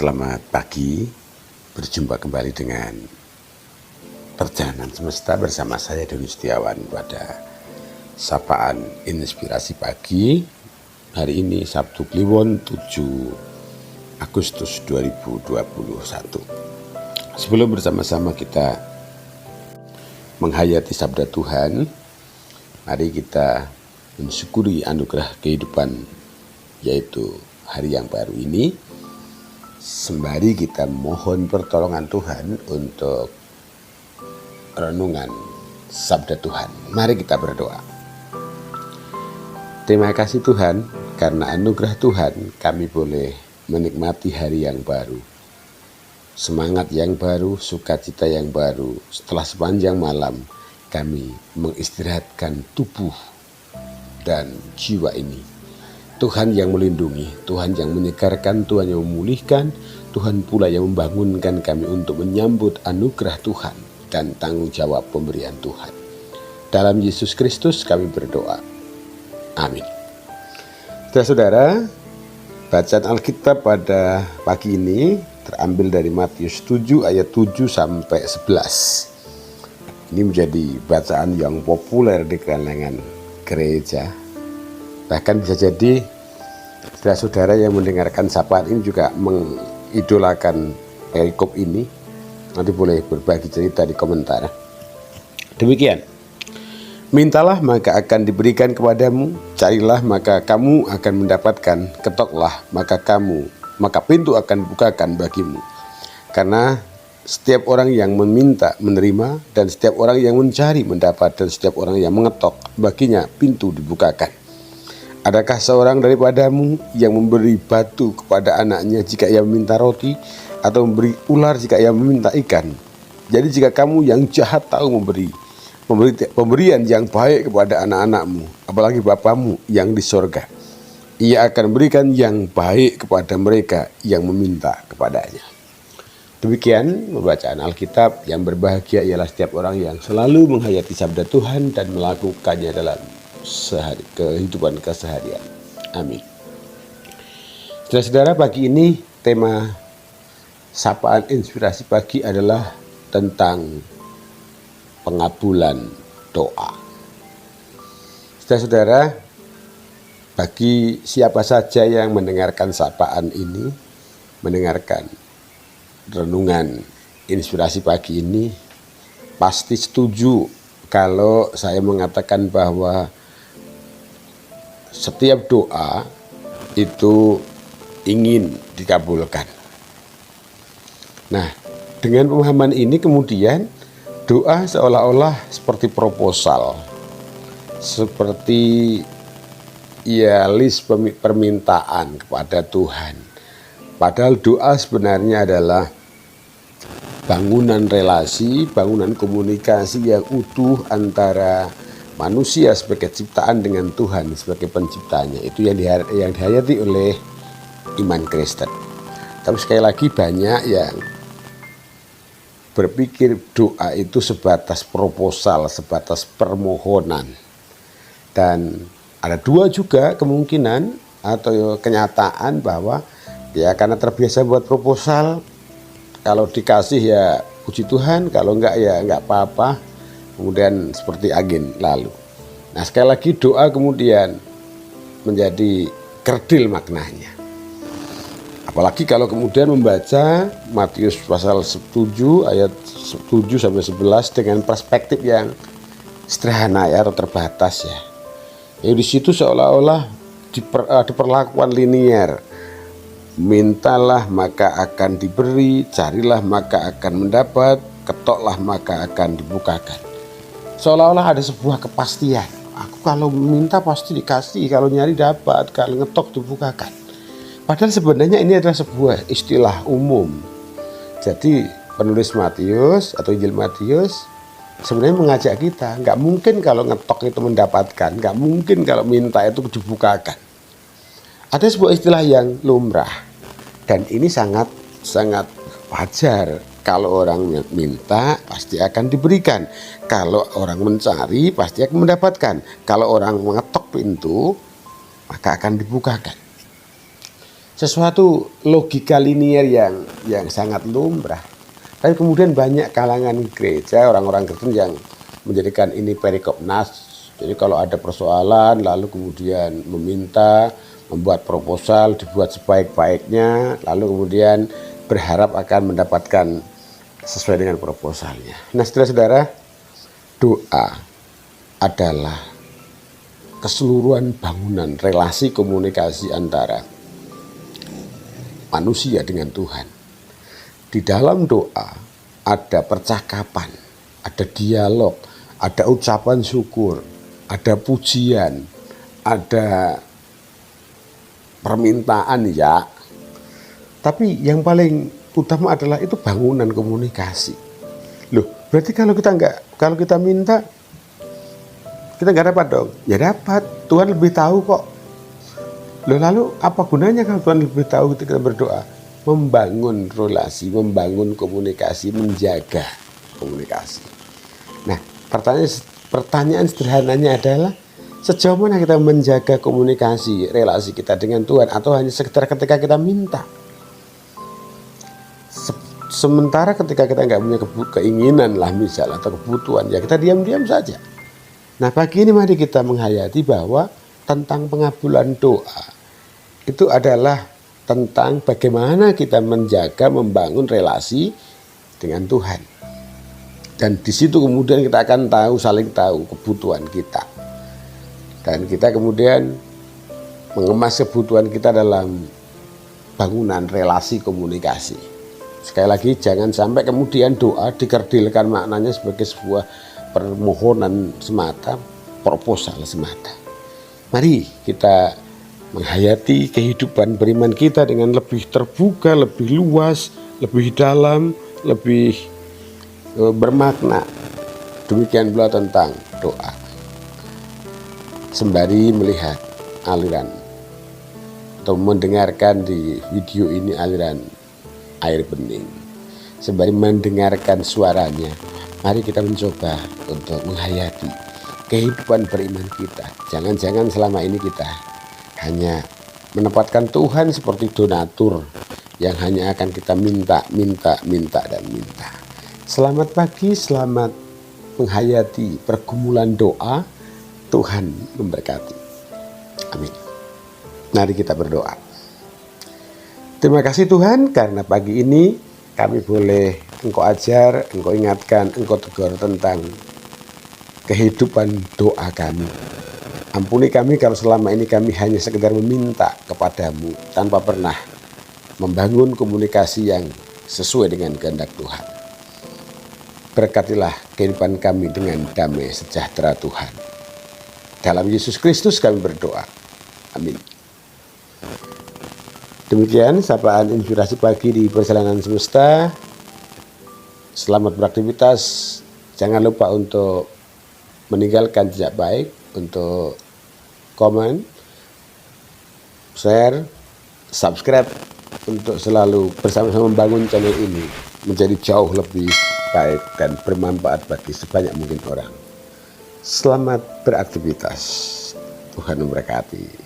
Selamat pagi, berjumpa kembali dengan Perjalanan Semesta bersama saya Doni Setiawan pada Sapaan Inspirasi Pagi. Hari ini Sabtu Kliwon 7 Agustus 2021. Sebelum bersama-sama kita menghayati sabda Tuhan, mari kita mensyukuri anugerah kehidupan, yaitu hari yang baru ini. Sembari kita mohon pertolongan Tuhan untuk renungan sabda Tuhan, mari kita berdoa. Terima kasih Tuhan, karena anugerah Tuhan kami boleh menikmati hari yang baru, semangat yang baru, sukacita yang baru. Setelah sepanjang malam kami mengistirahatkan tubuh dan jiwa ini. Tuhan yang melindungi, Tuhan yang menyegarkan, Tuhan yang memulihkan, Tuhan pula yang membangunkan kami untuk menyambut anugerah Tuhan dan tanggung jawab pemberian Tuhan. Dalam Yesus Kristus kami berdoa. Amin. Saudara-saudara, bacaan Alkitab pada pagi ini terambil dari Matius 7 ayat 7 sampai 11. Ini menjadi bacaan yang populer di kalangan gereja. Bahkan bisa jadi saudara-saudara yang mendengarkan sapaan ini juga mengidolakan perikop ini. Nanti boleh berbagi cerita di komentar. Demikian. Mintalah maka akan diberikan kepadamu, carilah maka kamu akan mendapatkan, ketoklah maka pintu akan dibukakan bagimu. Karena setiap orang yang meminta menerima, dan setiap orang yang mencari mendapat, dan setiap orang yang mengetok baginya pintu dibukakan. Adakah seorang daripadamu yang memberi batu kepada anaknya jika ia meminta roti, atau memberi ular jika ia meminta ikan? Jadi jika kamu yang jahat tahu memberi pemberian yang baik kepada anak-anakmu, apalagi Bapamu yang di sorga, ia akan berikan yang baik kepada mereka yang meminta kepadanya. Demikian pembacaan Alkitab. Yang berbahagia ialah setiap orang yang selalu menghayati sabda Tuhan dan melakukannya dalam kehidupan keseharian. Amin. Saudara-saudara, pagi ini tema sapaan inspirasi pagi adalah tentang pengabulan doa. Saudara-saudara, bagi siapa saja yang mendengarkan sapaan ini, mendengarkan renungan inspirasi pagi ini, pasti setuju kalau saya mengatakan bahwa setiap doa itu ingin dikabulkan. Nah, dengan pemahaman ini kemudian doa seolah-olah seperti proposal, seperti list permintaan kepada Tuhan. Padahal doa sebenarnya adalah bangunan relasi, bangunan komunikasi yang utuh antara manusia sebagai ciptaan dengan Tuhan sebagai penciptanya. Itu yang dihayati oleh iman Kristen. Tapi sekali lagi banyak yang berpikir doa itu sebatas proposal, sebatas permohonan. Dan ada dua juga kemungkinan atau kenyataan bahwa karena terbiasa buat proposal, kalau dikasih ya puji Tuhan, kalau enggak ya enggak apa-apa. Kemudian seperti angin lalu. Nah, sekali lagi doa kemudian menjadi kerdil maknanya. Apalagi kalau kemudian membaca Matius pasal 7 ayat 7 sampai 11 dengan perspektif yang sederhana atau terbatas ya. Di situ seolah-olah diperlakukan linier. Mintalah maka akan diberi, carilah maka akan mendapat, ketoklah maka akan dibukakan. Seolah-olah ada sebuah kepastian. Aku kalau minta pasti dikasih, kalau nyari dapat, kalau ngetok dibukakan. Padahal sebenarnya ini adalah sebuah istilah umum. Jadi penulis Matius atau Injil Matius sebenarnya mengajak kita, nggak mungkin kalau ngetok itu mendapatkan, nggak mungkin kalau minta itu dibukakan. Ada sebuah istilah yang lumrah, dan ini sangat wajar. Kalau orang minta pasti akan diberikan. Kalau orang mencari pasti akan mendapatkan. Kalau orang mengetok pintu maka akan dibukakan. sesuatu logika linier yang sangat lumrah. Tapi kemudian banyak kalangan gereja, orang-orang Kristen yang menjadikan ini perikop nas. Jadi kalau ada persoalan lalu kemudian meminta, membuat proposal, dibuat sebaik-baiknya, lalu kemudian berharap akan mendapatkan sesuai dengan proposalnya. Nah, saudara-saudara, doa adalah keseluruhan bangunan relasi komunikasi antara manusia dengan Tuhan. Di dalam doa ada percakapan, ada dialog, ada ucapan syukur, ada pujian, ada permintaan ya. Tapi yang paling utama adalah itu bangunan komunikasi. Loh, berarti kalau kita minta, kita nggak dapat dong? Ya dapat, Tuhan lebih tahu kok. Loh, lalu apa gunanya kalau Tuhan lebih tahu ketika kita berdoa? Membangun relasi, membangun komunikasi, menjaga komunikasi. Nah, pertanyaan sederhananya adalah sejauh mana kita menjaga komunikasi relasi kita dengan Tuhan, atau hanya sekedar ketika kita minta? Sementara ketika kita nggak punya keinginan lah misalnya, atau kebutuhan, ya kita diam-diam saja. Nah, pagi ini mari kita menghayati bahwa tentang pengabulan doa itu adalah tentang bagaimana kita menjaga, membangun relasi dengan Tuhan. Dan di situ kemudian kita akan saling tahu kebutuhan kita. Dan kita kemudian mengemas kebutuhan kita dalam bangunan relasi komunikasi. Sekali lagi, jangan sampai kemudian doa dikerdilkan maknanya sebagai sebuah permohonan semata, proposal semata. Mari kita menghayati kehidupan beriman kita dengan lebih terbuka, lebih luas, lebih dalam, lebih bermakna. Demikian pula tentang doa. Sembari melihat aliran atau mendengarkan di video ini aliran air bening, sembari mendengarkan suaranya, mari kita mencoba untuk menghayati kehidupan beriman kita. Jangan-jangan selama ini kita hanya menempatkan Tuhan seperti donatur yang hanya akan kita minta. Selamat pagi, selamat menghayati pergumulan doa. Tuhan memberkati. Amin. Mari kita berdoa. Terima kasih Tuhan, karena pagi ini kami boleh Engkau ajar, Engkau ingatkan, Engkau tegur tentang kehidupan doa kami. Ampuni kami kalau selama ini kami hanya sekedar meminta kepadamu tanpa pernah membangun komunikasi yang sesuai dengan kehendak Tuhan. Berkatilah kehidupan kami dengan damai sejahtera Tuhan. Dalam Yesus Kristus kami berdoa. Amin. Demikian sapaan inspirasi pagi di Perjalanan Semesta. Selamat beraktivitas. Jangan lupa untuk meninggalkan jejak baik, untuk komen, share, subscribe, untuk selalu bersama-sama membangun channel ini menjadi jauh lebih baik dan bermanfaat bagi sebanyak mungkin orang. Selamat beraktivitas. Tuhan memberkati.